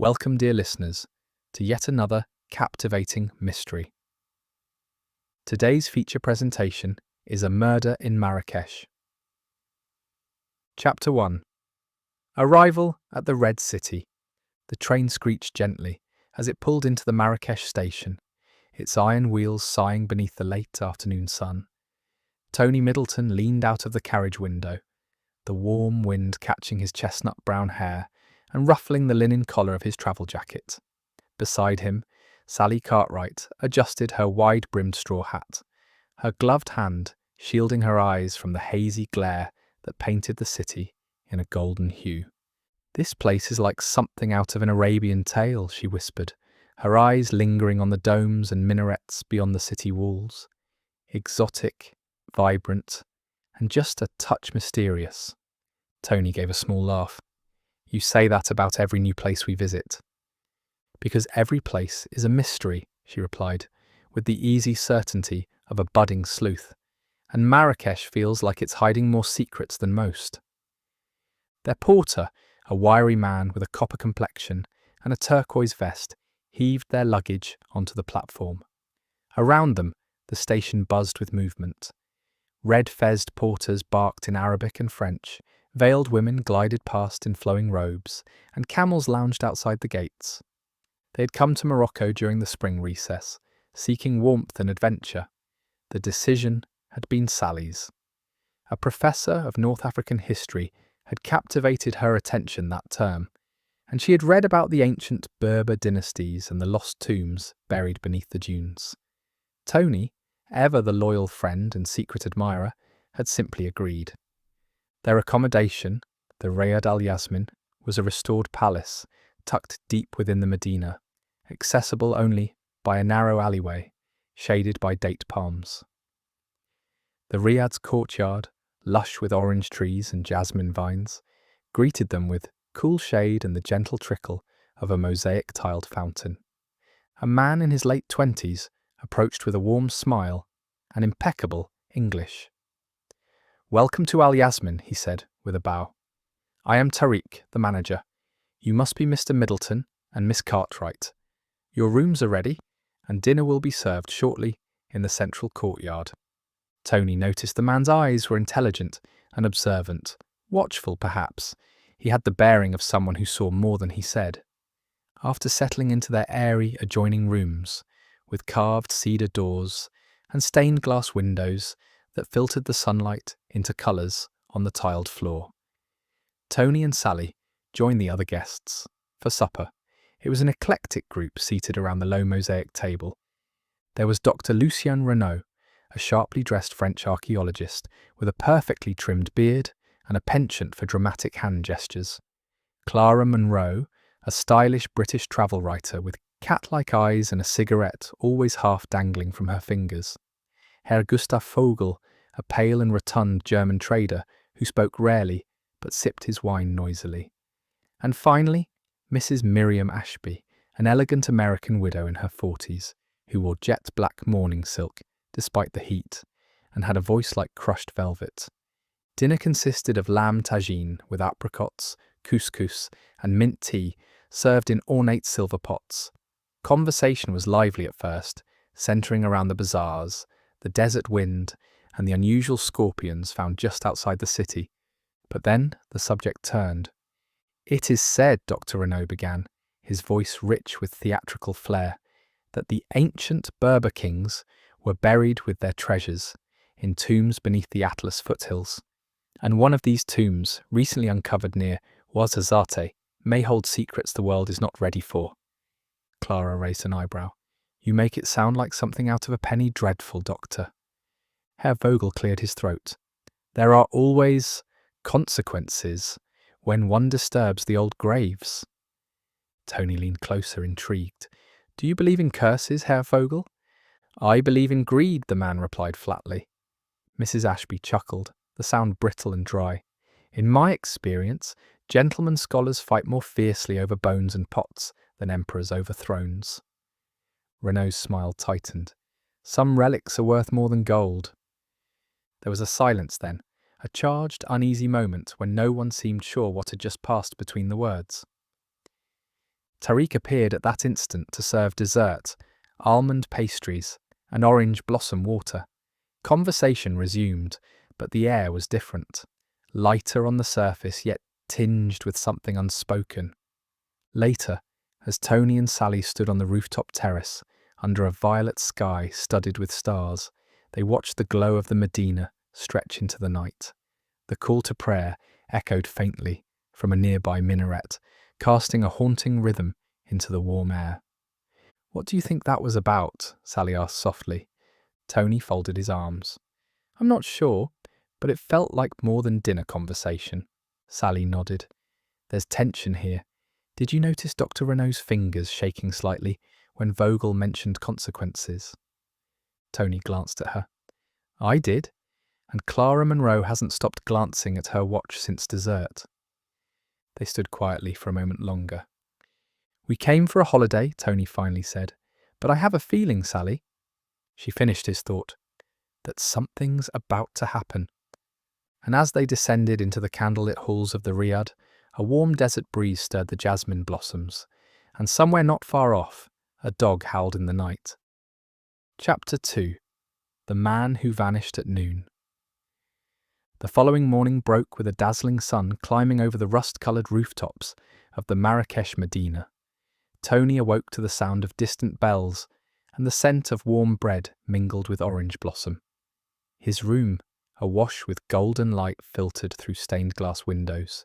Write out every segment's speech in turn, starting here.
Welcome, dear listeners, to yet another captivating mystery. Today's feature presentation is A Murder in Marrakesh. Chapter 1. Arrival at the Red City. The train screeched gently as it pulled into the Marrakesh station, its iron wheels sighing beneath the late afternoon sun. Tony Middleton leaned out of the carriage window, the warm wind catching his chestnut brown hair and ruffling the linen collar of his travel jacket. Beside him, Sally Cartwright adjusted her wide-brimmed straw hat, her gloved hand shielding her eyes from the hazy glare that painted the city in a golden hue. "This place is like something out of an Arabian tale," she whispered, her eyes lingering on the domes and minarets beyond the city walls. Exotic, vibrant, and just a touch mysterious. Tony gave a small laugh. "You say that about every new place we visit." "Because every place is a mystery," she replied, with the easy certainty of a budding sleuth, "and Marrakesh feels like it's hiding more secrets than most." Their porter, a wiry man with a copper complexion and a turquoise vest, heaved their luggage onto the platform. Around them, the station buzzed with movement. Red-fezzed porters barked in Arabic and French, veiled women glided past in flowing robes, and camels lounged outside the gates. They had come to Morocco during the spring recess, seeking warmth and adventure. The decision had been Sally's. A professor of North African history had captivated her attention that term, and she had read about the ancient Berber dynasties and the lost tombs buried beneath the dunes. Tony, ever the loyal friend and secret admirer, had simply agreed. Their accommodation, the Riad al-Yasmin, was a restored palace tucked deep within the Medina, accessible only by a narrow alleyway, shaded by date palms. The Riad's courtyard, lush with orange trees and jasmine vines, greeted them with cool shade and the gentle trickle of a mosaic-tiled fountain. A man in his late 20s approached with a warm smile and impeccable English. "Welcome to Al Yasmin," he said, with a bow. "I am Tariq, the manager. You must be Mr. Middleton and Miss Cartwright. Your rooms are ready, and dinner will be served shortly in the central courtyard." Tony noticed the man's eyes were intelligent and observant, watchful perhaps. He had the bearing of someone who saw more than he said. After settling into their airy adjoining rooms, with carved cedar doors and stained glass windows that filtered the sunlight into colours on the tiled floor, Tony and Sally joined the other guests for supper. It was an eclectic group seated around the low mosaic table. There was Dr. Lucien Renault, a sharply dressed French archaeologist with a perfectly trimmed beard and a penchant for dramatic hand gestures. Clara Munro, a stylish British travel writer with cat-like eyes and a cigarette always half dangling from her fingers. Herr Gustav Vogel, a pale and rotund German trader who spoke rarely but sipped his wine noisily. And finally, Mrs. Miriam Ashby, an elegant American widow in her 40s, who wore jet-black mourning silk despite the heat, and had a voice like crushed velvet. Dinner consisted of lamb tagine with apricots, couscous, and mint tea served in ornate silver pots. Conversation was lively at first, centering around the bazaars, the desert wind, and the unusual scorpions found just outside the city. But then the subject turned. "It is said," Dr. Renault began, his voice rich with theatrical flair, "that the ancient Berber kings were buried with their treasures in tombs beneath the Atlas foothills. And one of these tombs, recently uncovered near Ouarzazate, may hold secrets the world is not ready for." Clara raised an eyebrow. "You make it sound like something out of a penny dreadful, Doctor." Herr Vogel cleared his throat. "There are always consequences when one disturbs the old graves." Tony leaned closer, intrigued. "Do you believe in curses, Herr Vogel?" "I believe in greed," the man replied flatly. Mrs. Ashby chuckled, the sound brittle and dry. "In my experience, gentlemen scholars fight more fiercely over bones and pots than emperors over thrones." Renault's smile tightened. "Some relics are worth more than gold." There was a silence then, a charged, uneasy moment when no one seemed sure what had just passed between the words. Tariq appeared at that instant to serve dessert, almond pastries, and orange blossom water. Conversation resumed, but the air was different, lighter on the surface yet tinged with something unspoken. Later, as Tony and Sally stood on the rooftop terrace, under a violet sky studded with stars, they watched the glow of the Medina stretch into the night. The call to prayer echoed faintly from a nearby minaret, casting a haunting rhythm into the warm air. "What do you think that was about?" Sally asked softly. Tony folded his arms. "I'm not sure, but it felt like more than dinner conversation." Sally nodded. "There's tension here. Did you notice Dr. Renault's fingers shaking slightly when Vogel mentioned consequences?" Tony glanced at her. "I did, and Clara Monroe hasn't stopped glancing at her watch since dessert." They stood quietly for a moment longer. "We came for a holiday," Tony finally said, "but I have a feeling, Sally," she finished his thought, "that something's about to happen." And as they descended into the candlelit halls of the riad, a warm desert breeze stirred the jasmine blossoms, and somewhere not far off, a dog howled in the night. Chapter 2. The Man Who Vanished at Noon. The following morning broke with a dazzling sun climbing over the rust-coloured rooftops of the Marrakesh Medina. Tony awoke to the sound of distant bells and the scent of warm bread mingled with orange blossom. His room, awash with golden light filtered through stained glass windows,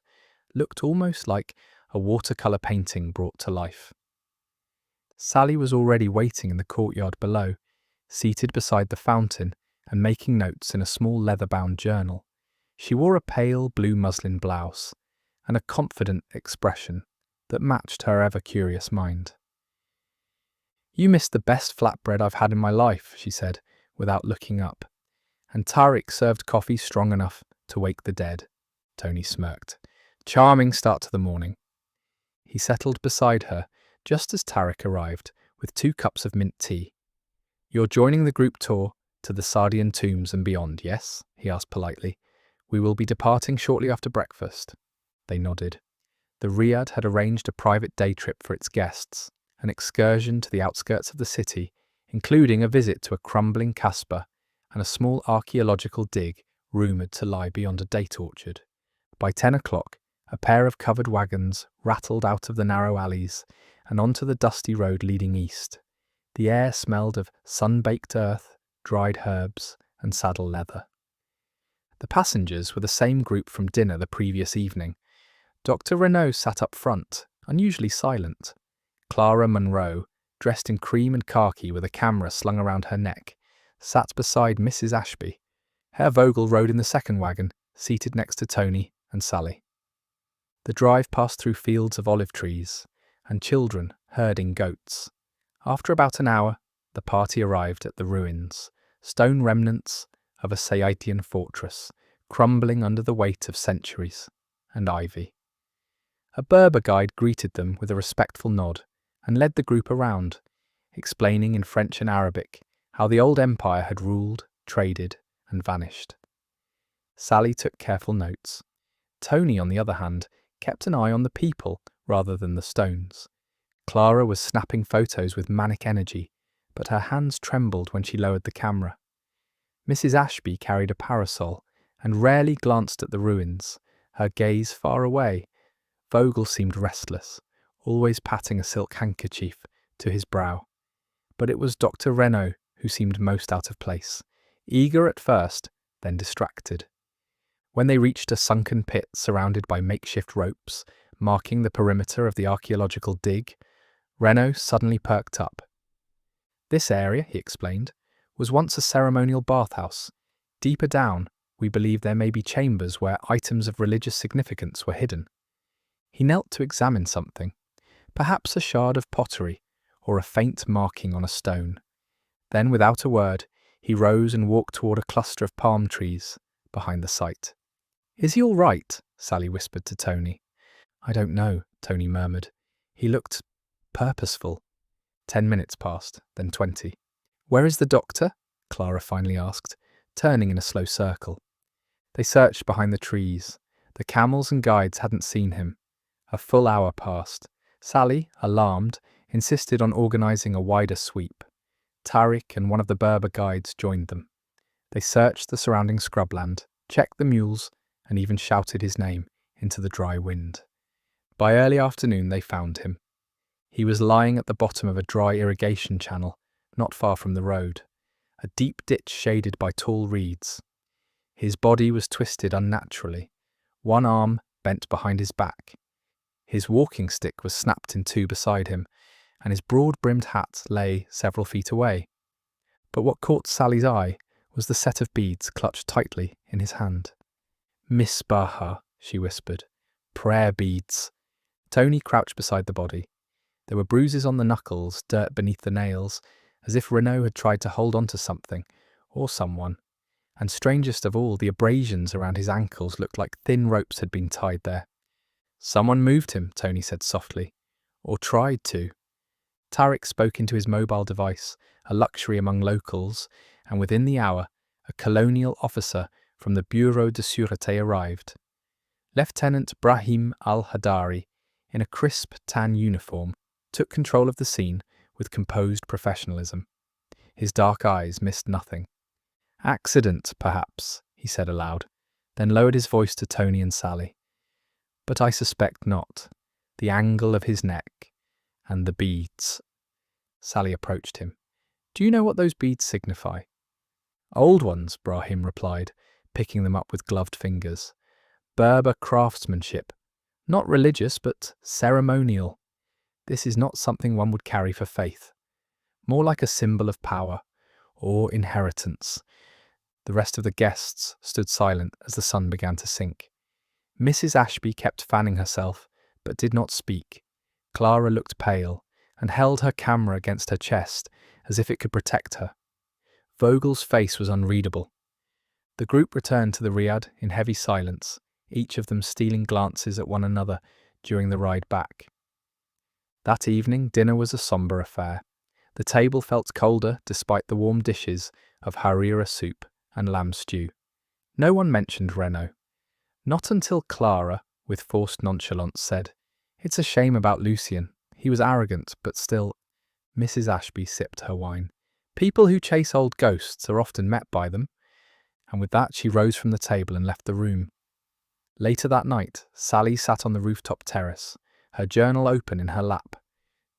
looked almost like a watercolour painting brought to life. Sally was already waiting in the courtyard below, seated beside the fountain and making notes in a small leather-bound journal. She wore a pale blue muslin blouse and a confident expression that matched her ever-curious mind. "You missed the best flatbread I've had in my life," she said, without looking up. "And Tariq served coffee strong enough to wake the dead." Tony smirked. "Charming start to the morning." He settled beside her just as Tariq arrived with 2 cups of mint tea. "You're joining the group tour to the Sardian tombs and beyond, yes?" he asked politely. "We will be departing shortly after breakfast." They nodded. The riad had arranged a private day trip for its guests, an excursion to the outskirts of the city, including a visit to a crumbling kasbah and a small archaeological dig rumoured to lie beyond a date orchard. By 10 o'clock, a pair of covered wagons rattled out of the narrow alleys and onto the dusty road leading east. The air smelled of sun-baked earth, dried herbs, and saddle leather. The passengers were the same group from dinner the previous evening. Dr. Renault sat up front, unusually silent. Clara Monroe, dressed in cream and khaki with a camera slung around her neck, sat beside Mrs. Ashby. Herr Vogel rode in the second wagon, seated next to Tony and Sally. The drive passed through fields of olive trees and children herding goats. After about an hour, the party arrived at the ruins, stone remnants of a Sayyidyan fortress, crumbling under the weight of centuries and ivy. A Berber guide greeted them with a respectful nod and led the group around, explaining in French and Arabic how the old empire had ruled, traded, and vanished. Sally took careful notes. Tony, on the other hand, kept an eye on the people rather than the stones. Clara was snapping photos with manic energy, but her hands trembled when she lowered the camera. Mrs. Ashby carried a parasol and rarely glanced at the ruins, her gaze far away. Vogel seemed restless, always patting a silk handkerchief to his brow. But it was Dr. Renault who seemed most out of place, eager at first, then distracted. When they reached a sunken pit surrounded by makeshift ropes, marking the perimeter of the archaeological dig, Renault suddenly perked up. "This area," he explained, "was once a ceremonial bathhouse. Deeper down, we believe there may be chambers where items of religious significance were hidden." He knelt to examine something, perhaps a shard of pottery or a faint marking on a stone. Then, without a word, he rose and walked toward a cluster of palm trees behind the site. "Is he all right?" Sally whispered to Tony. "I don't know," Tony murmured. "He looked purposeful." 10 minutes passed, then 20. "Where is the doctor?" Clara finally asked, turning in a slow circle. They searched behind the trees. The camels and guides hadn't seen him. A full hour passed. Sally, alarmed, insisted on organising a wider sweep. Tariq and one of the Berber guides joined them. They searched the surrounding scrubland, checked the mules, and even shouted his name into the dry wind. By early afternoon they found him. He was lying at the bottom of a dry irrigation channel, not far from the road, a deep ditch shaded by tall reeds. His body was twisted unnaturally, one arm bent behind his back. His walking stick was snapped in two beside him, and his broad-brimmed hat lay several feet away. But what caught Sally's eye was the set of beads clutched tightly in his hand. "Misbaha," she whispered. "Prayer beads." Tony crouched beside the body. There were bruises on the knuckles, dirt beneath the nails, as if Renault had tried to hold on to something, or someone. And strangest of all, the abrasions around his ankles looked like thin ropes had been tied there. "Someone moved him," Tony said softly. "Or tried to." Tariq spoke into his mobile device, a luxury among locals, and within the hour, a colonial officer from the Bureau de Sûreté arrived. Lieutenant Brahim al-Hadari, in a crisp tan uniform, took control of the scene with composed professionalism. His dark eyes missed nothing. "Accident, perhaps," he said aloud, then lowered his voice to Tony and Sally. "But I suspect not. The angle of his neck, and the beads." Sally approached him. "Do you know what those beads signify?" "Old ones," Brahim replied, picking them up with gloved fingers. "Berber craftsmanship. Not religious, but ceremonial. This is not something one would carry for faith. More like a symbol of power, or inheritance." The rest of the guests stood silent as the sun began to sink. Mrs. Ashby kept fanning herself, but did not speak. Clara looked pale, and held her camera against her chest, as if it could protect her. Vogel's face was unreadable. The group returned to the riad in heavy silence, each of them stealing glances at one another during the ride back. That evening, dinner was a sombre affair. The table felt colder despite the warm dishes of harira soup and lamb stew. No one mentioned Renault. Not until Clara, with forced nonchalance, said, "It's a shame about Lucien. He was arrogant, but still." Mrs. Ashby sipped her wine. "People who chase old ghosts are often met by them." And with that she rose from the table and left the room. Later that night, Sally sat on the rooftop terrace, her journal open in her lap.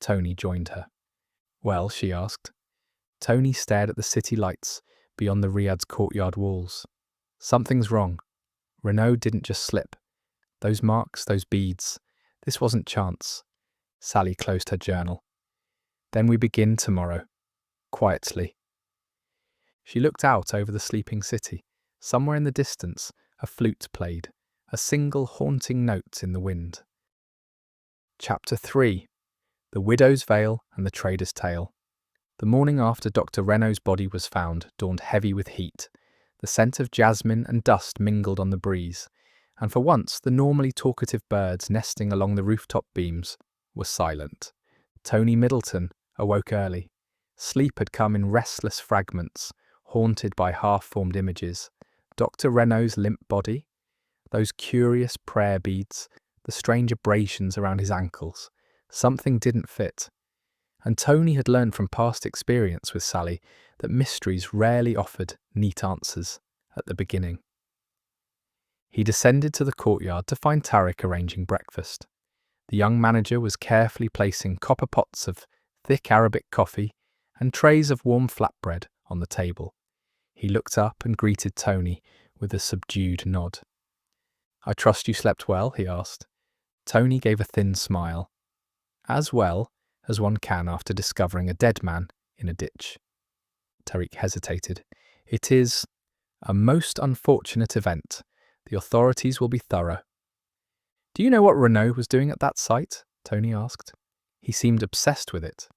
Tony joined her. "Well?" she asked. Tony stared at the city lights beyond the riad's courtyard walls. "Something's wrong. Renault didn't just slip. Those marks, those beads, this wasn't chance." Sally closed her journal. "Then we begin tomorrow." Quietly. She looked out over the sleeping city. Somewhere in the distance, a flute played, a single haunting note in the wind. Chapter 3. The Widow's Veil and the Trader's Tale. The morning after Dr. Renault's body was found dawned heavy with heat. The scent of jasmine and dust mingled on the breeze, and for once the normally talkative birds nesting along the rooftop beams were silent. Tony Middleton awoke early. Sleep had come in restless fragments, haunted by half-formed images. Dr. Renault's limp body, those curious prayer beads, the strange abrasions around his ankles. Something didn't fit. And Tony had learned from past experience with Sally that mysteries rarely offered neat answers at the beginning. He descended to the courtyard to find Tariq arranging breakfast. The young manager was carefully placing copper pots of thick Arabic coffee and trays of warm flatbread on the table. He looked up and greeted Tony with a subdued nod. "I trust you slept well?" he asked. Tony gave a thin smile. "As well as one can after discovering a dead man in a ditch." Tariq hesitated. "It is a most unfortunate event. The authorities will be thorough." "Do you know what Renault was doing at that site?" Tony asked. He seemed obsessed with it.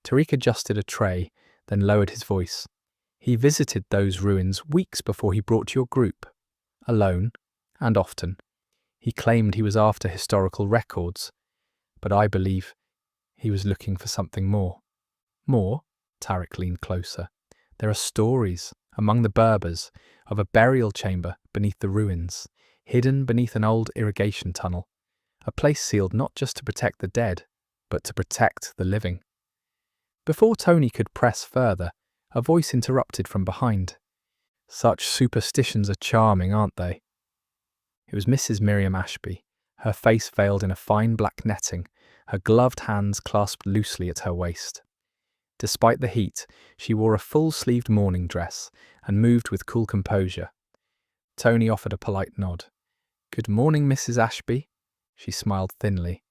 Tariq adjusted a tray, then lowered his voice. "He visited those ruins weeks before he brought your group. Alone, and often. He claimed he was after historical records, but I believe he was looking for something more." "More?" Tariq leaned closer. "There are stories, among the Berbers, of a burial chamber beneath the ruins, hidden beneath an old irrigation tunnel, a place sealed not just to protect the dead, but to protect the living. Before Tony could press further, a voice interrupted from behind. "Such superstitions are charming, aren't they?" It was Mrs. Miriam Ashby, her face veiled in a fine black netting, her gloved hands clasped loosely at her waist. Despite the heat, she wore a full-sleeved morning dress and moved with cool composure. Tony offered a polite nod. "Good morning, Mrs. Ashby." She smiled thinly.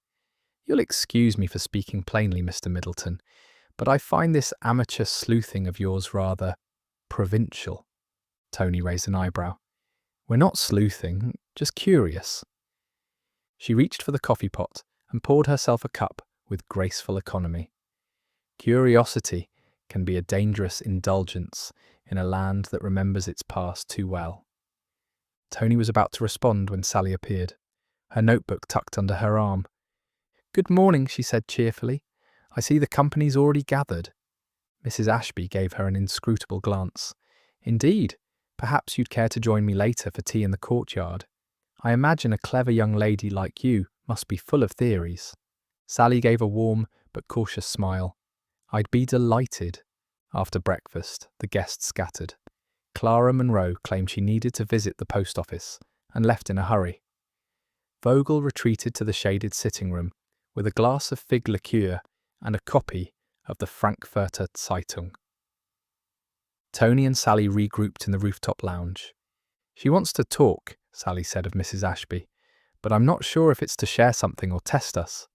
"You'll excuse me for speaking plainly, Mr. Middleton, but I find this amateur sleuthing of yours rather provincial." Tony raised an eyebrow. "We're not sleuthing, just curious." She reached for the coffee pot and poured herself a cup with graceful economy. Curiosity can be a dangerous indulgence in a land that remembers its past too well. Tony was about to respond when Sally appeared, her notebook tucked under her arm. "Good morning," she said cheerfully. "I see the company's already gathered." Mrs. Ashby gave her an inscrutable glance. "Indeed, perhaps you'd care to join me later for tea in the courtyard. I imagine a clever young lady like you must be full of theories." Sally gave a warm but cautious smile. "I'd be delighted." After breakfast, the guests scattered. Clara Monroe claimed she needed to visit the post office and left in a hurry. Vogel retreated to the shaded sitting room with a glass of fig liqueur and a copy of the Frankfurter Zeitung. Tony and Sally regrouped in the rooftop lounge. "She wants to talk," Sally said of Mrs. Ashby, "but I'm not sure if it's to share something or test us."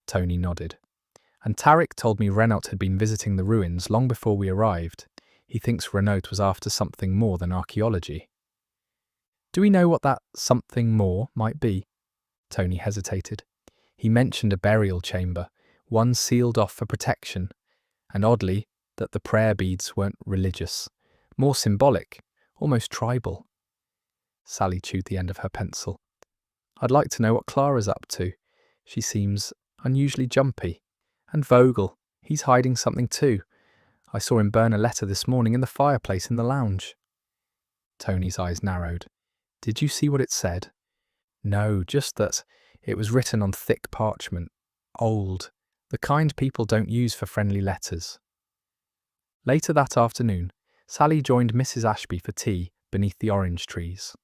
Tony nodded. "And Tarek told me Renault had been visiting the ruins long before we arrived. He thinks Renault was after something more than archaeology." "Do we know what that something more might be?" Tony hesitated. "He mentioned a burial chamber, one sealed off for protection, and oddly, that the prayer beads weren't religious, more symbolic, almost tribal." Sally chewed the end of her pencil. "I'd like to know what Clara's up to. She seems unusually jumpy. And Vogel, he's hiding something too. I saw him burn a letter this morning in the fireplace in the lounge." Tony's eyes narrowed. "Did you see what it said?" "No, just that it was written on thick parchment. Old. The kind people don't use for friendly letters." Later that afternoon, Sally joined Mrs. Ashby for tea beneath the orange trees.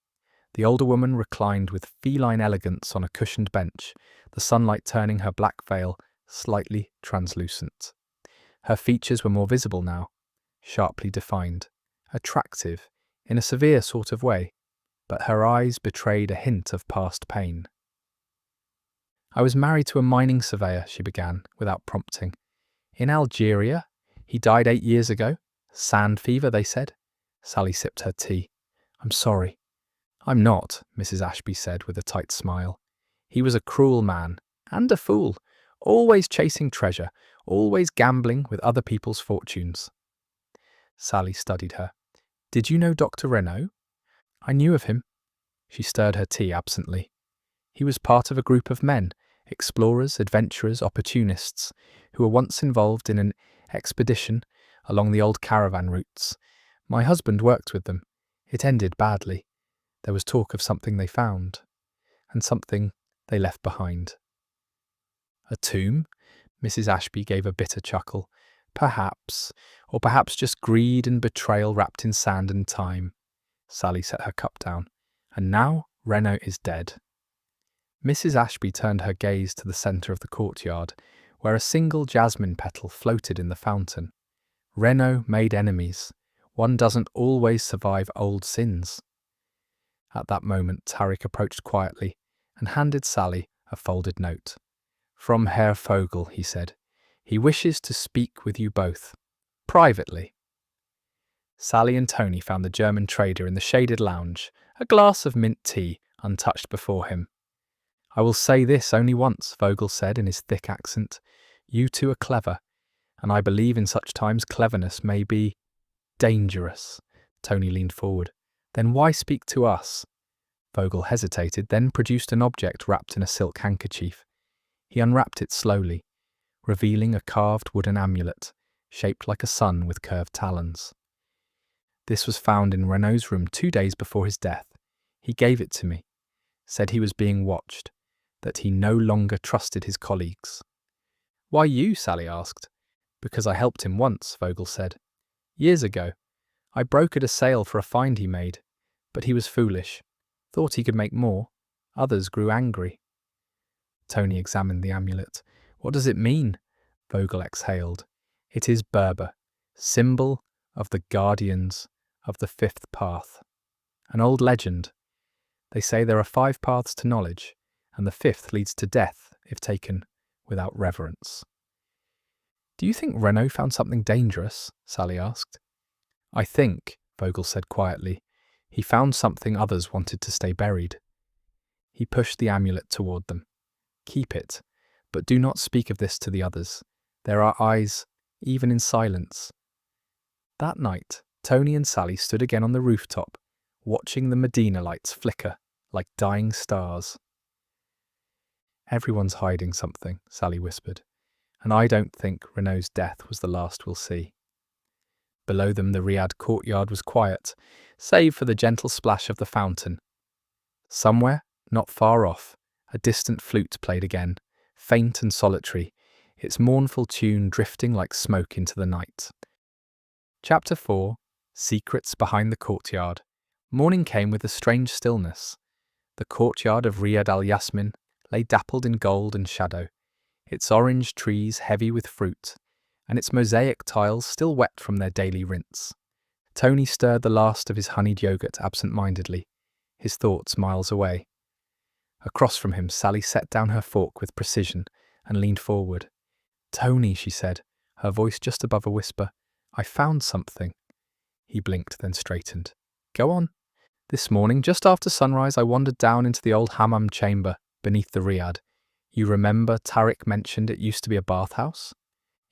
The older woman reclined with feline elegance on a cushioned bench, the sunlight turning her black veil slightly translucent. Her features were more visible now, sharply defined, attractive in a severe sort of way, but her eyes betrayed a hint of past pain. "I was married to a mining surveyor," she began, without prompting. "In Algeria. He died 8 years ago. Sand fever, they said." Sally sipped her tea. "I'm sorry." "I'm not," Mrs. Ashby said with a tight smile. "He was a cruel man, and a fool, always chasing treasure, always gambling with other people's fortunes." Sally studied her. "Did you know Dr. Renault?" "I knew of him." She stirred her tea absently. "He was part of a group of men, explorers, adventurers, opportunists, who were once involved in an expedition along the old caravan routes. My husband worked with them. It ended badly. There was talk of something they found, and something they left behind." "A tomb?" Mrs. Ashby gave a bitter chuckle. "Perhaps, or perhaps just greed and betrayal wrapped in sand and time." Sally set her cup down. "And now Renault is dead." Mrs. Ashby turned her gaze to the centre of the courtyard, where a single jasmine petal floated in the fountain. "Renault made enemies. One doesn't always survive old sins." At that moment, Tarek approached quietly and handed Sally a folded note. "From Herr Vogel," he said. "He wishes to speak with you both, privately." Sally and Tony found the German trader in the shaded lounge, a glass of mint tea untouched before him. "I will say this only once," Vogel said in his thick accent. "You two are clever, and I believe in such times cleverness may be dangerous." Tony leaned forward. "Then why speak to us?" Vogel hesitated, then produced an object wrapped in a silk handkerchief. He unwrapped it slowly, revealing a carved wooden amulet, shaped like a sun with curved talons. "This was found in Renault's room 2 days before his death. He gave it to me, said he was being watched, that he no longer trusted his colleagues." Why you? Sally asked. Because I helped him once, Vogel said. Years ago. I brokered a sale for a find he made, but he was foolish. Thought he could make more. Others grew angry. Tony examined the amulet. What does it mean? Vogel exhaled. It is Berber, symbol of the guardians of the fifth path. An old legend. They say there are 5 paths to knowledge, and the 5th leads to death if taken without reverence. Do you think Renault found something dangerous? Sally asked. I think, Vogel said quietly, he found something others wanted to stay buried. He pushed the amulet toward them. Keep it, but do not speak of this to the others. There are eyes, even in silence. That night, Tony and Sally stood again on the rooftop, watching the Medina lights flicker like dying stars. Everyone's hiding something, Sally whispered, and I don't think Renault's death was the last we'll see. Below them, the riad courtyard was quiet, save for the gentle splash of the fountain. Somewhere, not far off, a distant flute played again, faint and solitary, its mournful tune drifting like smoke into the night. Chapter 4. Secrets Behind the Courtyard. Morning came with a strange stillness. The courtyard of Riad al-Yasmin lay dappled in gold and shadow, its orange trees heavy with fruit, and its mosaic tiles still wet from their daily rinse. Tony stirred the last of his honeyed yogurt absent-mindedly, his thoughts miles away. Across from him, Sally set down her fork with precision and leaned forward. Tony, she said, her voice just above a whisper, I found something. He blinked, then straightened. Go on. This morning, just after sunrise, I wandered down into the old hammam chamber beneath the riad. You remember Tariq mentioned it used to be a bathhouse?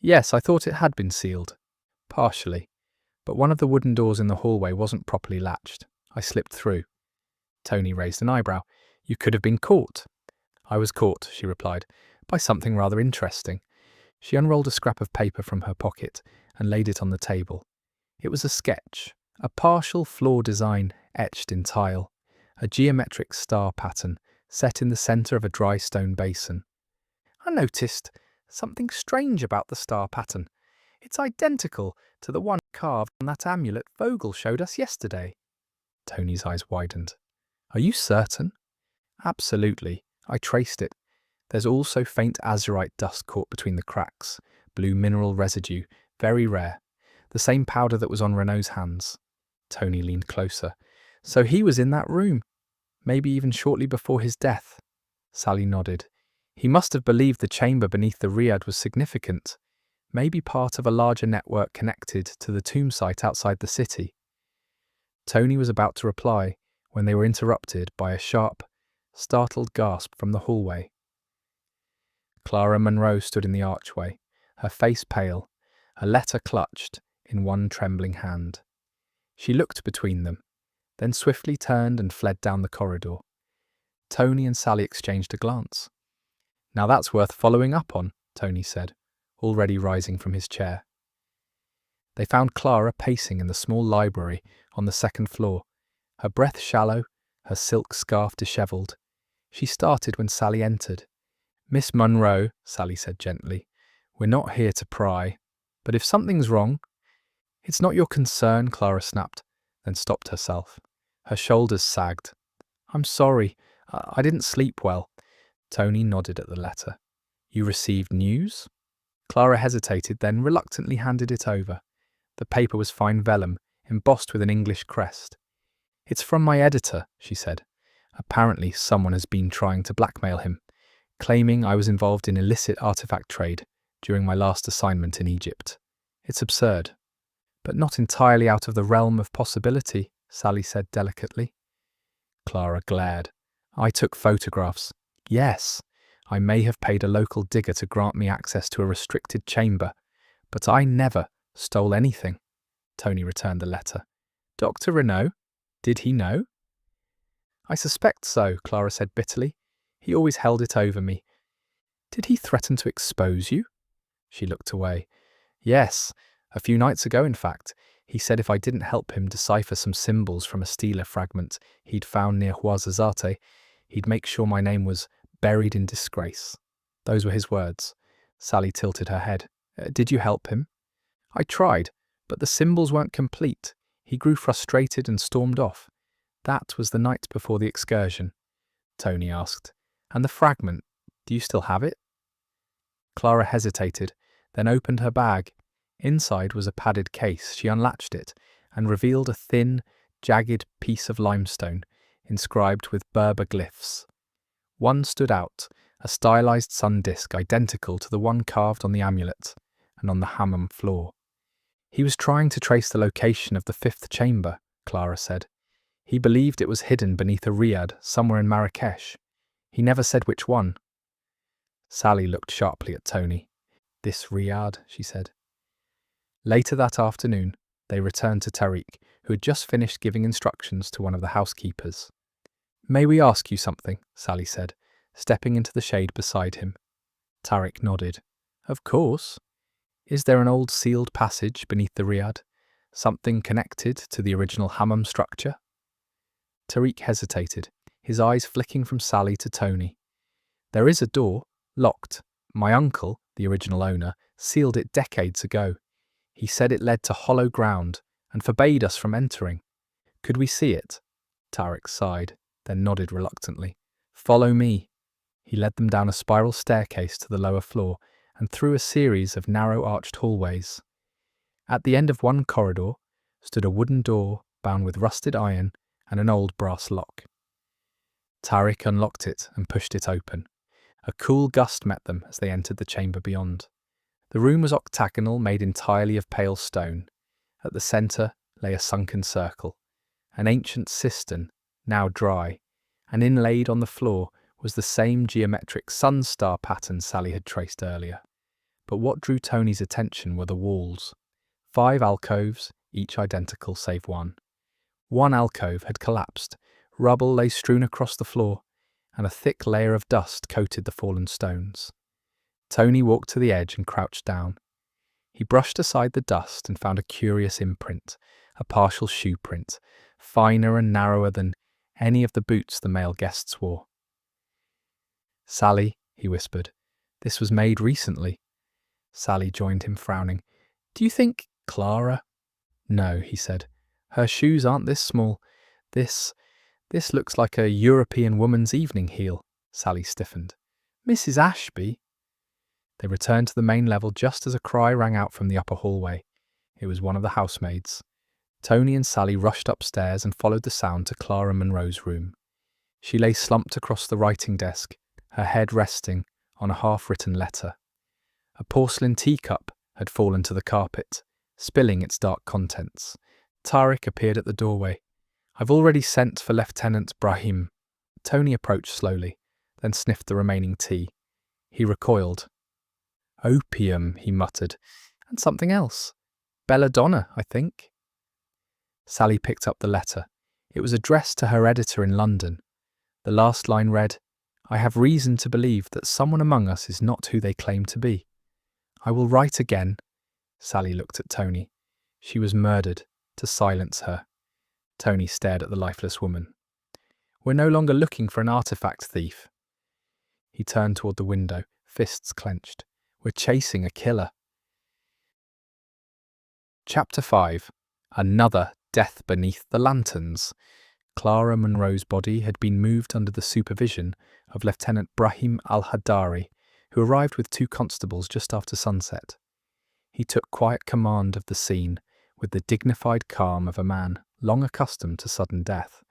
Yes, I thought it had been sealed. Partially. But one of the wooden doors in the hallway wasn't properly latched. I slipped through. Tony raised an eyebrow. You could have been caught. I was caught, she replied, by something rather interesting. She unrolled a scrap of paper from her pocket and laid it on the table. It was a sketch, a partial floor design etched in tile, a geometric star pattern set in the centre of a dry stone basin. I noticed something strange about the star pattern. It's identical to the one carved on that amulet Vogel showed us yesterday. Tony's eyes widened. Are you certain? Absolutely. I traced it. There's also faint azurite dust caught between the cracks, blue mineral residue, very rare. The same powder that was on Renault's hands. Tony leaned closer. So he was in that room, maybe even shortly before his death. Sally nodded. He must have believed the chamber beneath the riad was significant, maybe part of a larger network connected to the tomb site outside the city. Tony was about to reply when they were interrupted by a sharp, startled gasp from the hallway. Clara Munro stood in the archway, her face pale, a letter clutched in one trembling hand. She looked between them, then swiftly turned and fled down the corridor. Tony and Sally exchanged a glance. Now that's worth following up on, Tony said, already rising from his chair. They found Clara pacing in the small library on the 2nd floor, her breath shallow, her silk scarf dishevelled. She started when Sally entered. Miss Munro, Sally said gently, we're not here to pry, but if something's wrong... It's not your concern, Clara snapped, then stopped herself. Her shoulders sagged. I'm sorry, I didn't sleep well. Tony nodded at the letter. You received news? Clara hesitated, then reluctantly handed it over. The paper was fine vellum, embossed with an English crest. It's from my editor, she said. Apparently someone has been trying to blackmail him, claiming I was involved in illicit artifact trade during my last assignment in Egypt. It's absurd. But not entirely out of the realm of possibility, Sally said delicately. Clara glared. I took photographs. Yes, I may have paid a local digger to grant me access to a restricted chamber, but I never stole anything. Tony returned the letter. Dr. Renault? Did he know? I suspect so, Clara said bitterly. He always held it over me. Did he threaten to expose you? She looked away. Yes, a few nights ago, in fact. He said if I didn't help him decipher some symbols from a stela fragment he'd found near Ouarzazate, he'd make sure my name was buried in disgrace. Those were his words. Sally tilted her head. Did you help him? I tried, but the symbols weren't complete. He grew frustrated and stormed off. That was the night before the excursion, Tony asked. And the fragment, do you still have it? Clara hesitated, then opened her bag. Inside was a padded case. She unlatched it and revealed a thin, jagged piece of limestone inscribed with Berber glyphs. One stood out, a stylized sun disk identical to the one carved on the amulet and on the hammam floor. He was trying to trace the location of the fifth chamber, Clara said. He believed it was hidden beneath a riad somewhere in Marrakesh. He never said which one. Sally looked sharply at Tony. This riad, she said. Later that afternoon, they returned to Tariq, who had just finished giving instructions to one of the housekeepers. May we ask you something? Sally said, stepping into the shade beside him. Tariq nodded. Of course. Is there an old sealed passage beneath the riad? Something connected to the original hammam structure? Tariq hesitated, his eyes flicking from Sally to Tony. There is a door, locked. My uncle, the original owner, sealed it decades ago. He said it led to hollow ground and forbade us from entering. Could we see it? Tariq sighed, then nodded reluctantly. Follow me. He led them down a spiral staircase to the lower floor and through a series of narrow arched hallways. At the end of one corridor stood a wooden door bound with rusted iron and an old brass lock. Tariq unlocked it and pushed it open. A cool gust met them as they entered the chamber beyond. The room was octagonal, made entirely of pale stone. At the centre lay a sunken circle, an ancient cistern, now dry, and inlaid on the floor was the same geometric sun-star pattern Sally had traced earlier. But what drew Tony's attention were the walls. 5 alcoves, each identical save one. One alcove had collapsed, rubble lay strewn across the floor, and a thick layer of dust coated the fallen stones. Tony walked to the edge and crouched down. He brushed aside the dust and found a curious imprint, a partial shoe print, finer and narrower than any of the boots the male guests wore. Sally, he whispered, this was made recently. Sally joined him, frowning. Do you think Clara? No, he said. Her shoes aren't this small. This looks like a European woman's evening heel. Sally stiffened. Mrs. Ashby? They returned to the main level just as a cry rang out from the upper hallway. It was one of the housemaids. Tony and Sally rushed upstairs and followed the sound to Clara Monroe's room. She lay slumped across the writing desk, her head resting on a half-written letter. A porcelain teacup had fallen to the carpet, spilling its dark contents. Tariq appeared at the doorway. I've already sent for Lieutenant Brahim. Tony approached slowly, then sniffed the remaining tea. He recoiled. Opium, he muttered, and something else. Belladonna, I think. Sally picked up the letter. It was addressed to her editor in London. The last line read, I have reason to believe that someone among us is not who they claim to be. I will write again. Sally looked at Tony. She was murdered, to silence her. Tony stared at the lifeless woman. We're no longer looking for an artifact thief. He turned toward the window, fists clenched. We're chasing a killer. Chapter 5. Another death beneath the lanterns. Clara Monroe's body had been moved under the supervision of Lieutenant Brahim al-Haddari, who arrived with 2 constables just after sunset. He took quiet command of the scene, with the dignified calm of a man long accustomed to sudden death.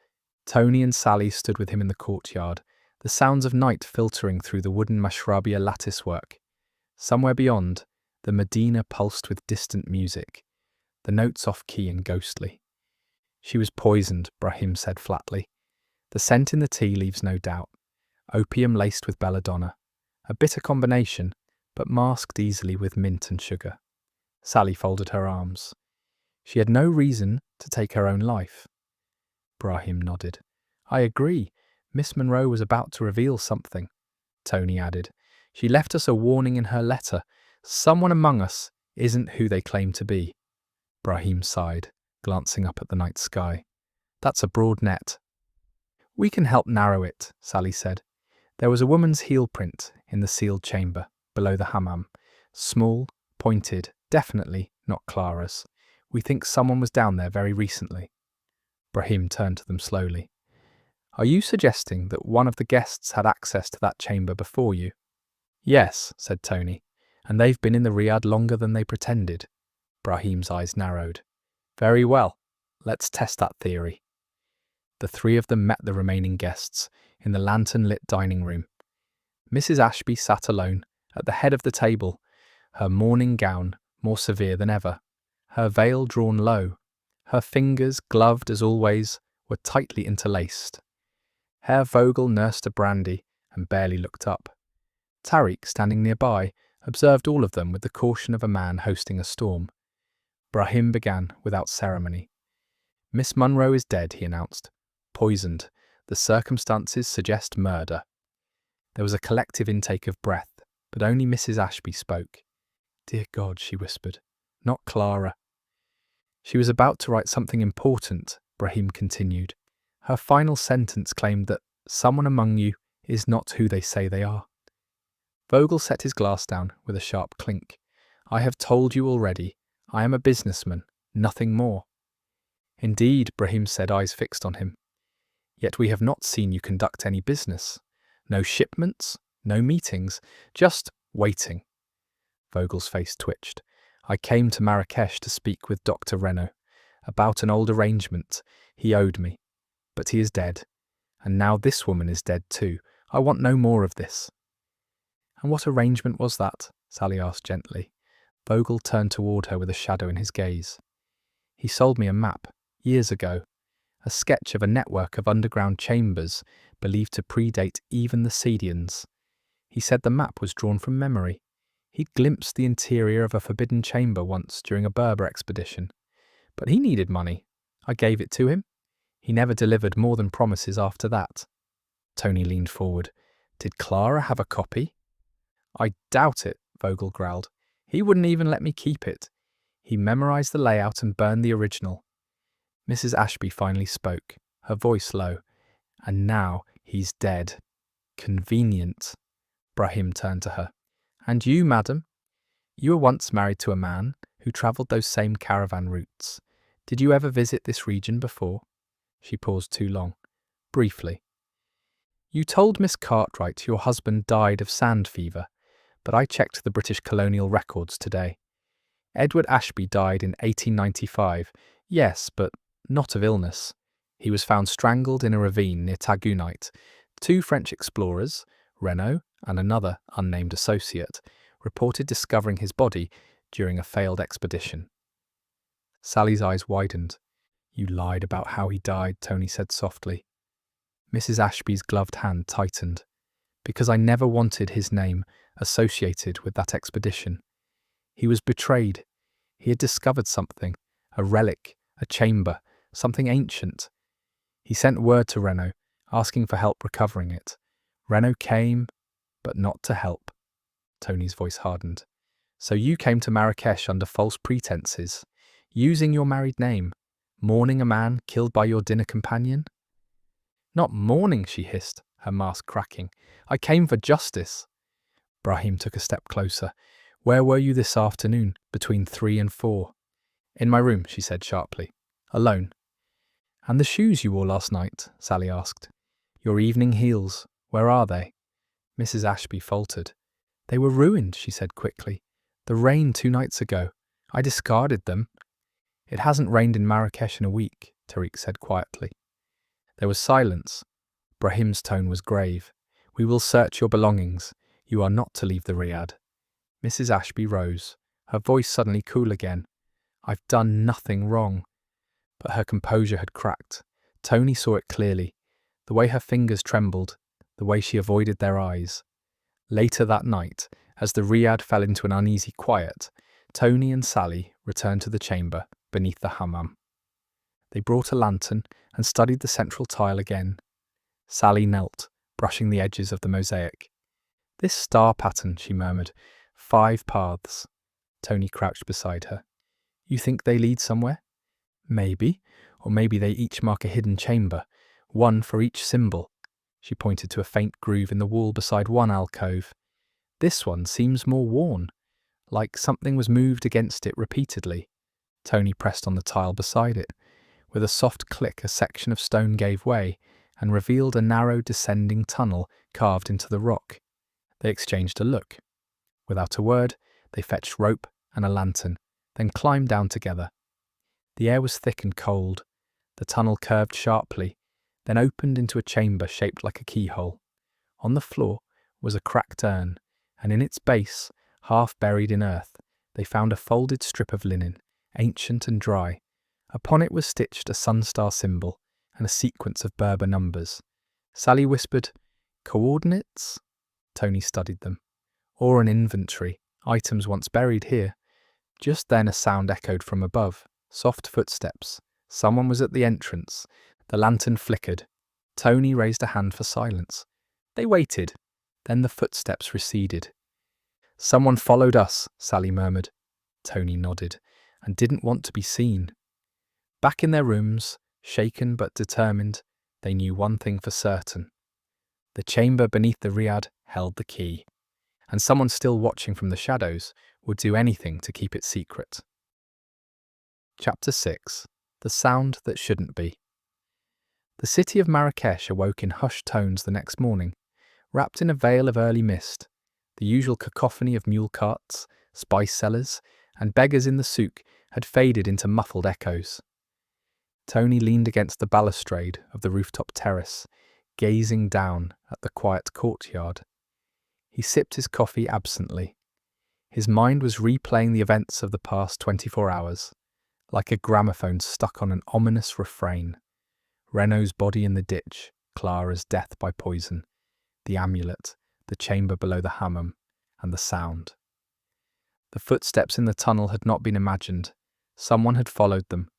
Tony and Sally stood with him in the courtyard, the sounds of night filtering through the wooden mashrabia latticework. Somewhere beyond, the Medina pulsed with distant music, the notes off-key and ghostly. She was poisoned, Brahim said flatly. The scent in the tea leaves no doubt. Opium laced with belladonna. A bitter combination, but masked easily with mint and sugar. Sally folded her arms. She had no reason to take her own life. Brahim nodded. I agree. Miss Monroe was about to reveal something. Tony added. She left us a warning in her letter. Someone among us isn't who they claim to be. Brahim sighed, glancing up at the night sky. That's a broad net. We can help narrow it, Sally said. There was a woman's heel print in the sealed chamber, below the hammam. Small, pointed, definitely not Clara's. We think someone was down there very recently. Brahim turned to them slowly. Are you suggesting that one of the guests had access to that chamber before you? Yes, said Tony, and they've been in the riad longer than they pretended. Brahim's eyes narrowed. Very well, let's test that theory. The three of them met the remaining guests in the lantern-lit dining room. Mrs. Ashby sat alone at the head of the table, her mourning gown more severe than ever, her veil drawn low. Her fingers, gloved as always, were tightly interlaced. Herr Vogel nursed a brandy and barely looked up. Tariq, standing nearby, observed all of them with the caution of a man hosting a storm. Brahim began without ceremony. Miss Munro is dead, he announced. Poisoned. The circumstances suggest murder. There was a collective intake of breath, but only Mrs. Ashby spoke. Dear God, she whispered. Not Clara. She was about to write something important, Brahim continued. Her final sentence claimed that someone among you is not who they say they are. Vogel set his glass down with a sharp clink. I have told you already. I am a businessman, nothing more. Indeed, Brahim said, eyes fixed on him. Yet we have not seen you conduct any business. No shipments, no meetings, just waiting. Vogel's face twitched. I came to Marrakesh to speak with Dr. Renault about an old arrangement he owed me. But he is dead. And now this woman is dead too. I want no more of this. And what arrangement was that? Sally asked gently. Vogel turned toward her with a shadow in his gaze. He sold me a map, years ago. A sketch of a network of underground chambers believed to predate even the Cedians. He said the map was drawn from memory. He'd glimpsed the interior of a forbidden chamber once during a Berber expedition. But he needed money. I gave it to him. He never delivered more than promises after that. Tony leaned forward. Did Clara have a copy? I doubt it, Vogel growled. He wouldn't even let me keep it. He memorized the layout and burned the original. Mrs. Ashby finally spoke, her voice low. And now he's dead. Convenient. Brahim turned to her. And you, madam? You were once married to a man who travelled those same caravan routes. Did you ever visit this region before? She paused too long. Briefly. You told Miss Cartwright your husband died of sand fever, but I checked the British colonial records today. Edward Ashby died in 1895, yes, but not of illness. He was found strangled in a ravine near Tagunite. 2 French explorers, Renault and another unnamed associate, reported discovering his body during a failed expedition. Sally's eyes widened. You lied about how he died, Tony said softly. Mrs. Ashby's gloved hand tightened. Because I never wanted his name associated with that expedition. He was betrayed. He had discovered something, a relic, a chamber, something ancient. He sent word to Renault, asking for help recovering it. Renault came, but not to help. Tony's voice hardened. So you came to Marrakesh under false pretenses, using your married name, mourning a man killed by your dinner companion? Not mourning, she hissed, her mask cracking. I came for justice. Brahim took a step closer. Where were you this afternoon, between 3 and 4? In my room, she said sharply. Alone. And the shoes you wore last night? Sally asked. Your evening heels, where are they? Mrs. Ashby faltered. They were ruined, she said quickly. The rain 2 nights ago. I discarded them. It hasn't rained in Marrakesh in a week, Tariq said quietly. There was silence. Brahim's tone was grave. We will search your belongings. You are not to leave the riad. Mrs. Ashby rose, her voice suddenly cool again. I've done nothing wrong. But her composure had cracked. Tony saw it clearly. The way her fingers trembled, the way she avoided their eyes. Later that night, as the riad fell into an uneasy quiet, Tony and Sally returned to the chamber beneath the hammam. They brought a lantern and studied the central tile again. Sally knelt, brushing the edges of the mosaic. This star pattern, she murmured. 5 paths. Tony crouched beside her. You think they lead somewhere? Maybe. Or maybe they each mark a hidden chamber, one for each symbol. She pointed to a faint groove in the wall beside one alcove. This one seems more worn, like something was moved against it repeatedly. Tony pressed on the tile beside it. With a soft click, a section of stone gave way and revealed a narrow descending tunnel carved into the rock. They exchanged a look. Without a word, they fetched rope and a lantern, then climbed down together. The air was thick and cold. The tunnel curved sharply, then opened into a chamber shaped like a keyhole. On the floor was a cracked urn, and in its base, half buried in earth, they found a folded strip of linen, ancient and dry. Upon it was stitched a sunstar symbol and a sequence of Berber numbers. Sally whispered, "Coordinates?" Tony studied them. "Or an inventory, items once buried here." Just then a sound echoed from above, soft footsteps. Someone was at the entrance. The lantern flickered. Tony raised a hand for silence. They waited. Then the footsteps receded. "Someone followed us," Sally murmured. Tony nodded, and didn't want to be seen. Back in their rooms, shaken but determined, they knew one thing for certain. The chamber beneath the riad held the key, and someone still watching from the shadows would do anything to keep it secret. Chapter 6. The Sound That Shouldn't Be. The city of Marrakesh awoke in hushed tones the next morning, wrapped in a veil of early mist. The usual cacophony of mule carts, spice sellers, and beggars in the souk had faded into muffled echoes. Tony leaned against the balustrade of the rooftop terrace, gazing down at the quiet courtyard. He sipped his coffee absently. His mind was replaying the events of the past 24 hours, like a gramophone stuck on an ominous refrain. Renault's body in the ditch, Clara's death by poison, the amulet, the chamber below the hammam, and the sound. The footsteps in the tunnel had not been imagined. Someone had followed them.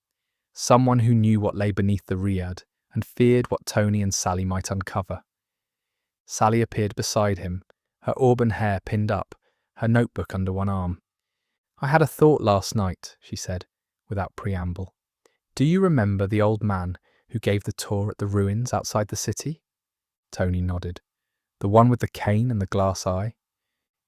Someone who knew what lay beneath the riad and feared what Tony and Sally might uncover. Sally appeared beside him, her auburn hair pinned up, her notebook under one arm. "I had a thought last night," she said, without preamble. "Do you remember the old man who gave the tour at the ruins outside the city?" Tony nodded. "The one with the cane and the glass eye?"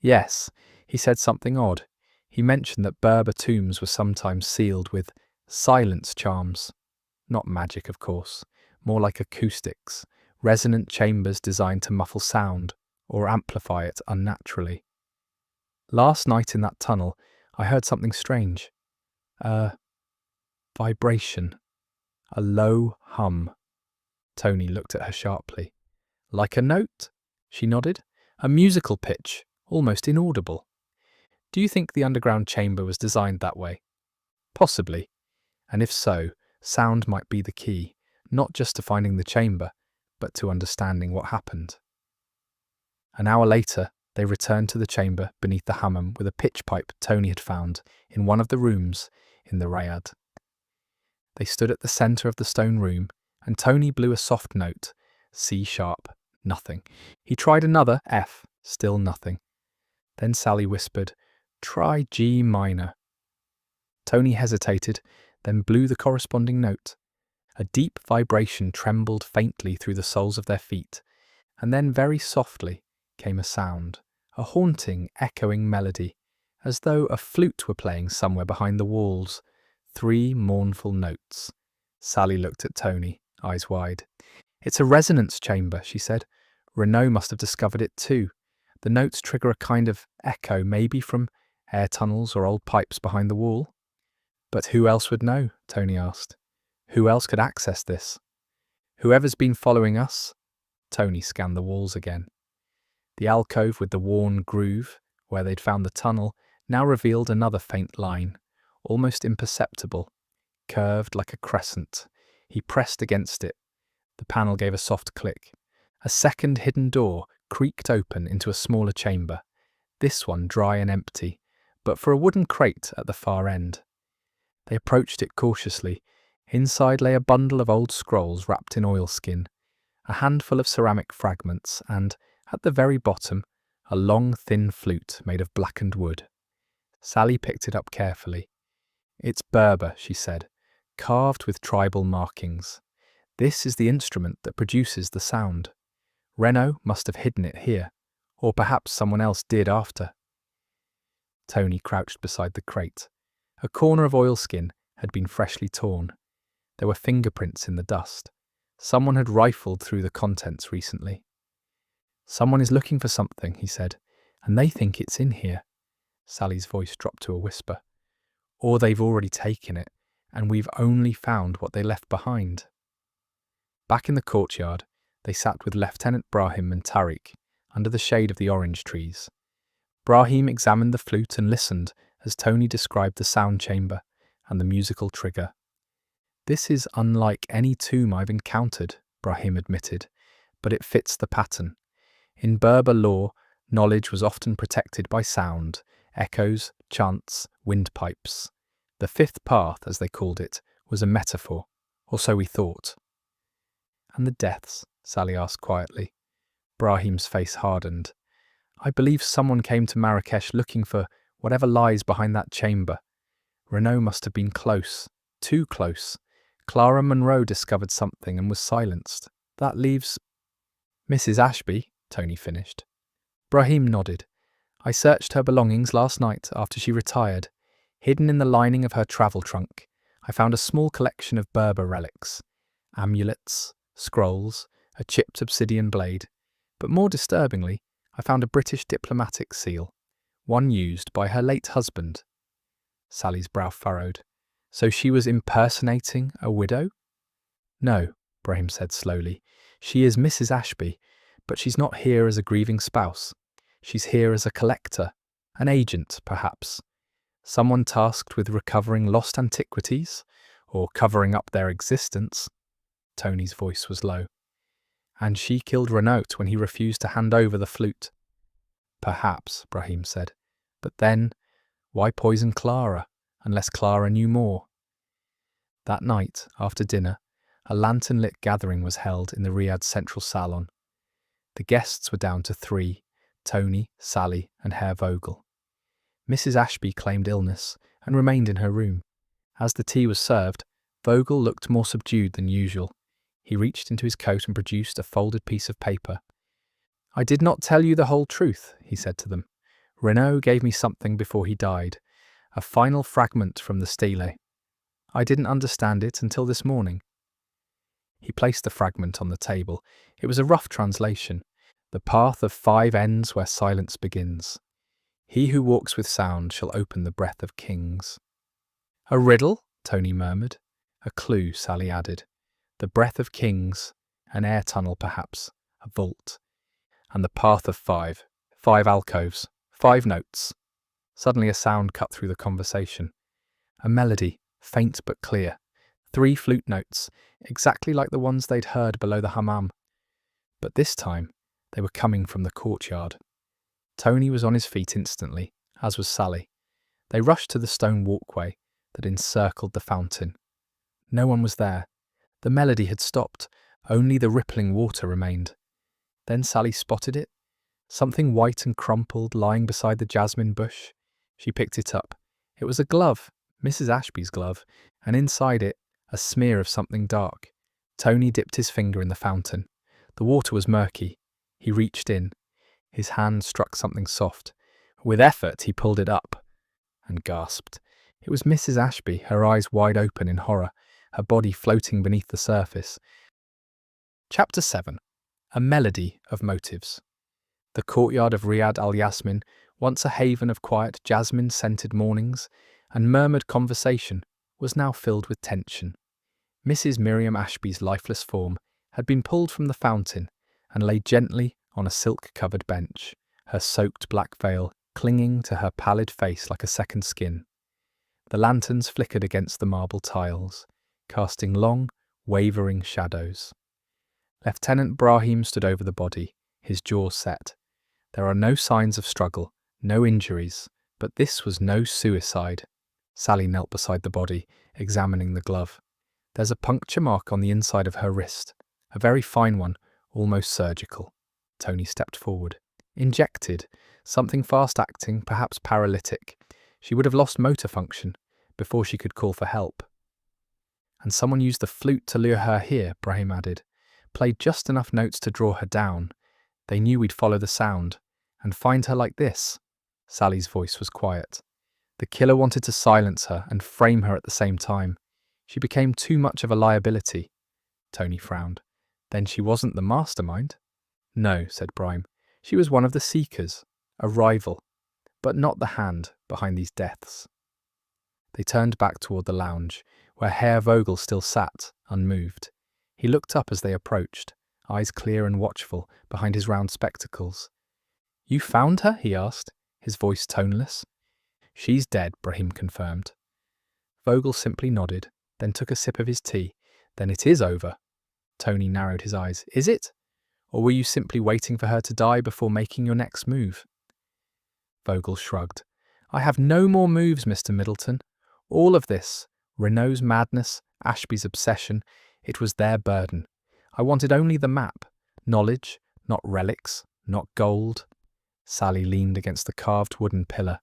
"Yes, he said something odd. He mentioned that Berber tombs were sometimes sealed with silence charms. Not magic, of course, more like acoustics, resonant chambers designed to muffle sound or amplify it unnaturally. Last night in that tunnel, I heard something strange. A vibration. A low hum." Tony looked at her sharply. "Like a note?" She nodded. "A musical pitch, almost inaudible. Do you think the underground chamber was designed that way?" "Possibly. And if so, sound might be the key, not just to finding the chamber, but to understanding what happened." An hour later, they returned to the chamber beneath the hammam with a pitch pipe Tony had found in one of the rooms in the riad. They stood at the centre of the stone room, and Tony blew a soft note, C sharp, nothing. He tried another, F, still nothing. Then Sally whispered, "Try G minor." Tony hesitated, then blew the corresponding note. A deep vibration trembled faintly through the soles of their feet, and then very softly came a sound, a haunting, echoing melody, as though a flute were playing somewhere behind the walls. 3 mournful notes. Sally looked at Tony, eyes wide. "It's a resonance chamber," she said. "Renault must have discovered it too. The notes trigger a kind of echo, maybe from air tunnels or old pipes behind the wall." "But who else would know?" Tony asked. "Who else could access this?" "Whoever's been following us." Tony scanned the walls again. The alcove with the worn groove, where they'd found the tunnel, now revealed another faint line, almost imperceptible, curved like a crescent. He pressed against it. The panel gave a soft click. A second hidden door creaked open into a smaller chamber, this one dry and empty, but for a wooden crate at the far end. They approached it cautiously. Inside lay a bundle of old scrolls wrapped in oilskin, a handful of ceramic fragments, and, at the very bottom, a long, thin flute made of blackened wood. Sally picked it up carefully. "It's Berber," she said, "carved with tribal markings. This is the instrument that produces the sound. Renault must have hidden it here, or perhaps someone else did after." Tony crouched beside the crate. A corner of oilskin had been freshly torn. There were fingerprints in the dust. Someone had rifled through the contents recently. "Someone is looking for something," he said, "and they think it's in here." Sally's voice dropped to a whisper. "Or they've already taken it, and we've only found what they left behind." Back in the courtyard, they sat with Lieutenant Brahim and Tariq under the shade of the orange trees. Brahim examined the flute and listened as Tony described the sound chamber and the musical trigger. "This is unlike any tomb I've encountered," Brahim admitted, "but it fits the pattern. In Berber lore, knowledge was often protected by sound, echoes, chants, windpipes. The fifth path, as they called it, was a metaphor, or so we thought." "And the deaths?" Sally asked quietly. Brahim's face hardened. "I believe someone came to Marrakesh looking for whatever lies behind that chamber. Renault must have been close, too close. Clara Munro discovered something and was silenced. That leaves—" "Mrs. Ashby," Tony finished. Brahim nodded. "I searched her belongings last night after she retired. Hidden in the lining of her travel trunk, I found a small collection of Berber relics. Amulets, scrolls, a chipped obsidian blade. But more disturbingly, I found a British diplomatic seal, one used by her late husband." Sally's brow furrowed. "So she was impersonating a widow?" "No," Brahim said slowly. "She is Mrs. Ashby, but she's not here as a grieving spouse. She's here as a collector, an agent, perhaps. Someone tasked with recovering lost antiquities, or covering up their existence." Tony's voice was low. "And she killed Renault when he refused to hand over the flute." "Perhaps," Brahim said. "But then, why poison Clara, unless Clara knew more?" That night, after dinner, a lantern-lit gathering was held in the riad's central salon. The guests were down to 3, Tony, Sally, and Herr Vogel. Mrs. Ashby claimed illness and remained in her room. As the tea was served, Vogel looked more subdued than usual. He reached into his coat and produced a folded piece of paper. "I did not tell you the whole truth," he said to them. "Renault gave me something before he died, a final fragment from the stele. I didn't understand it until this morning." He placed the fragment on the table. It was a rough translation. "The path of 5 ends where silence begins. He who walks with sound shall open the breath of kings." "A riddle?" Tony murmured. "A clue," Sally added. "The breath of kings, an air tunnel perhaps, a vault. And the path of 5, 5 alcoves, 5 notes." Suddenly a sound cut through the conversation. A melody, faint but clear. 3 flute notes, exactly like the ones they'd heard below the hammam. But this time, they were coming from the courtyard. Tony was on his feet instantly, as was Sally. They rushed to the stone walkway that encircled the fountain. No one was there. The melody had stopped. Only the rippling water remained. Then Sally spotted it. Something white and crumpled lying beside the jasmine bush. She picked it up. It was a glove, Mrs. Ashby's glove, and inside it, a smear of something dark. Tony dipped his finger in the fountain. The water was murky. He reached in. His hand struck something soft. With effort, he pulled it up and gasped. It was Mrs. Ashby, her eyes wide open in horror, her body floating beneath the surface. Chapter 7. A Melody of Motives. The courtyard of Riad al-Yasmin, once a haven of quiet jasmine-scented mornings and murmured conversation, was now filled with tension. Mrs. Miriam Ashby's lifeless form had been pulled from the fountain and lay gently on a silk-covered bench, her soaked black veil clinging to her pallid face like a second skin. The lanterns flickered against the marble tiles, casting long, wavering shadows. Lieutenant Brahim stood over the body, his jaw set. There are no signs of struggle, no injuries, but this was no suicide. Sally knelt beside the body, examining the glove. There's a puncture mark on the inside of her wrist, a very fine one, almost surgical. Tony stepped forward. Injected, something fast-acting, perhaps paralytic. She would have lost motor function before she could call for help. And someone used the flute to lure her here, Brahim added. Played just enough notes to draw her down. They knew we'd follow the sound and find her like this. Sally's voice was quiet. The killer wanted to silence her and frame her at the same time. She became too much of a liability. Tony frowned. Then she wasn't the mastermind? No, said Brahim. She was one of the seekers, a rival, but not the hand behind these deaths. They turned back toward the lounge, where Herr Vogel still sat, unmoved. He looked up as they approached, eyes clear and watchful behind his round spectacles. You found her? He asked, his voice toneless. She's dead, Brahim confirmed. Vogel simply nodded, then took a sip of his tea. Then it is over. Tony narrowed his eyes. Is it? Or were you simply waiting for her to die before making your next move? Vogel shrugged. I have no more moves, Mr. Middleton. All of this, Renault's madness, Ashby's obsession, it was their burden. I wanted only the map. Knowledge, not relics, not gold. Sally leaned against the carved wooden pillar.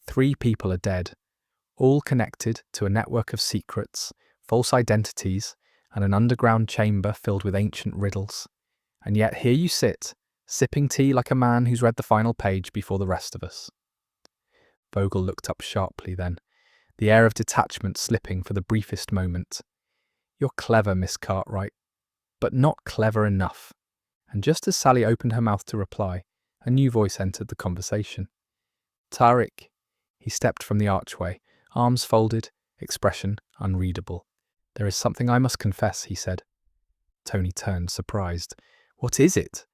3 people are dead, all connected to a network of secrets, false identities, and an underground chamber filled with ancient riddles. And yet here you sit, sipping tea like a man who's read the final page before the rest of us. Vogel looked up sharply then, the air of detachment slipping for the briefest moment. You're clever, Miss Cartwright, but not clever enough. And just as Sally opened her mouth to reply, a new voice entered the conversation. Tariq. He stepped from the archway, arms folded, expression unreadable. There is something I must confess, he said. Tony turned, surprised. What is it?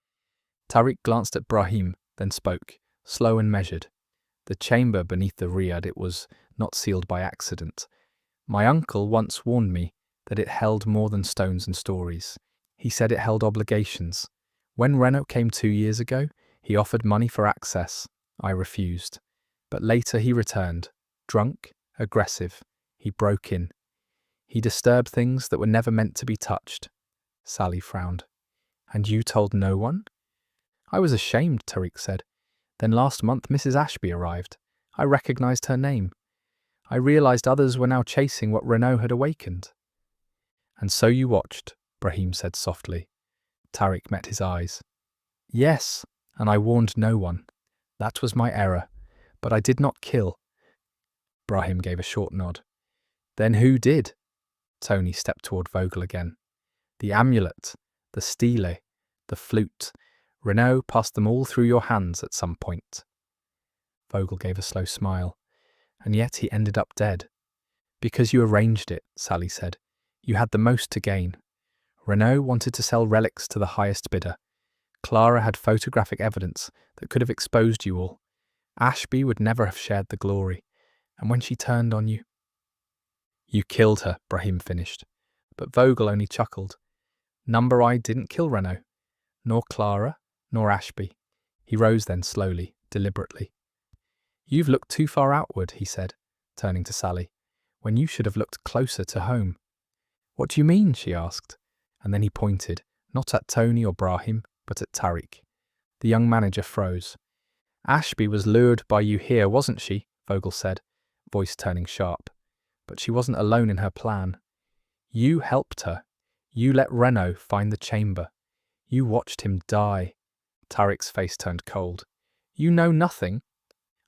Tariq glanced at Brahim, then spoke, slow and measured. The chamber beneath the riad, it was not sealed by accident. My uncle once warned me that it held more than stones and stories. He said it held obligations. When Renault came 2 years ago, he offered money for access. I refused. But later he returned, drunk, aggressive. He broke in. He disturbed things that were never meant to be touched. Sally frowned. And you told no one? I was ashamed, Tariq said. Then last month Mrs. Ashby arrived. I recognized her name. I realized others were now chasing what Renault had awakened. And so you watched, Brahim said softly. Tariq met his eyes. Yes, and I warned no one. That was my error. But I did not kill. Brahim gave a short nod. Then who did? Tony stepped toward Vogel again. The amulet, the stele, the flute. Renault passed them all through your hands at some point. Vogel gave a slow smile. And yet he ended up dead. Because you arranged it, Sally said. You had the most to gain. Renault wanted to sell relics to the highest bidder. Clara had photographic evidence that could have exposed you all. Ashby would never have shared the glory. And when she turned on you... You killed her, Brahim finished. But Vogel only chuckled. Number I didn't kill Renault. Nor Clara, nor Ashby. He rose then slowly, deliberately. You've looked too far outward, he said, turning to Sally, when you should have looked closer to home. What do you mean? She asked. And then he pointed, not at Tony or Brahim, but at Tariq. The young manager froze. Ashby was lured by you here, wasn't she? Vogel said, voice turning sharp. But she wasn't alone in her plan. You helped her. You let Renault find the chamber. You watched him die. Tariq's face turned cold. You know nothing.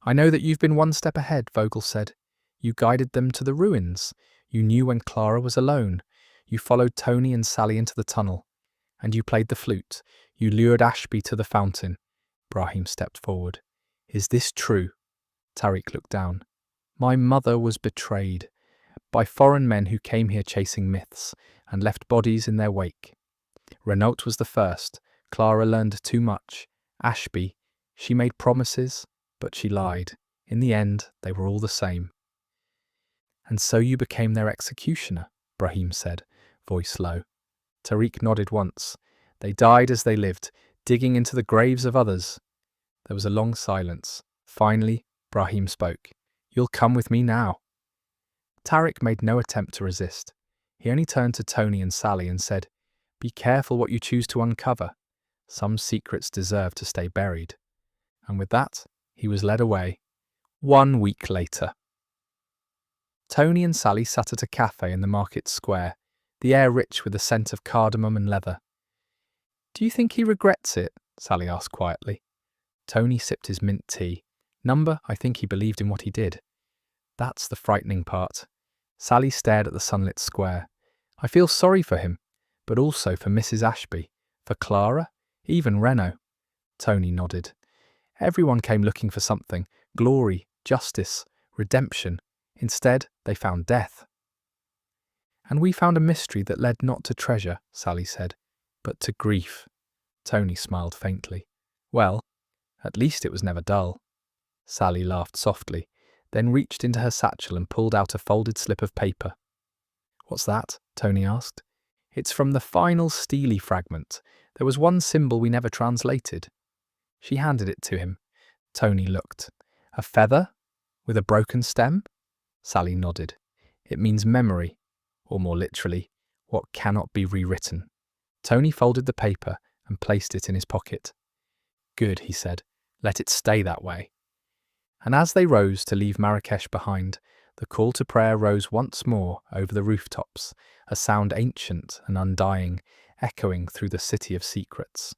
I know that you've been one step ahead, Vogel said. You guided them to the ruins. You knew when Clara was alone. You followed Tony and Sally into the tunnel. And you played the flute. You lured Ashby to the fountain. Brahim stepped forward. Is this true? Tariq looked down. My mother was betrayed by foreign men who came here chasing myths and left bodies in their wake. Renault was the first. Clara learned too much. Ashby, she made promises, but she lied. In the end, they were all the same. And so you became their executioner, Brahim said, voice low. Tariq nodded once. They died as they lived, digging into the graves of others. There was a long silence. Finally, Brahim spoke. You'll come with me now. Tariq made no attempt to resist. He only turned to Tony and Sally and said, Be careful what you choose to uncover. Some secrets deserve to stay buried. And with that, he was led away. 1 week later. Tony and Sally sat at a cafe in the market square, the air rich with the scent of cardamom and leather. Do you think he regrets it? Sally asked quietly. Tony sipped his mint tea. I think he believed in what he did. That's the frightening part. Sally stared at the sunlit square. I feel sorry for him, but also for Mrs. Ashby, for Clara, even Renault. Tony nodded. Everyone came looking for something: glory, justice, redemption. Instead, they found death. And we found a mystery that led not to treasure, Sally said, but to grief. Tony smiled faintly. Well, at least it was never dull. Sally laughed softly, then reached into her satchel and pulled out a folded slip of paper. What's that? Tony asked. It's from the final Steely fragment. There was one symbol we never translated. She handed it to him. Tony looked. A feather? With a broken stem? Sally nodded. It means memory, or more literally, what cannot be rewritten. Tony folded the paper and placed it in his pocket. Good, he said. Let it stay that way. And as they rose to leave Marrakesh behind, the call to prayer rose once more over the rooftops, a sound ancient and undying, echoing through the city of secrets.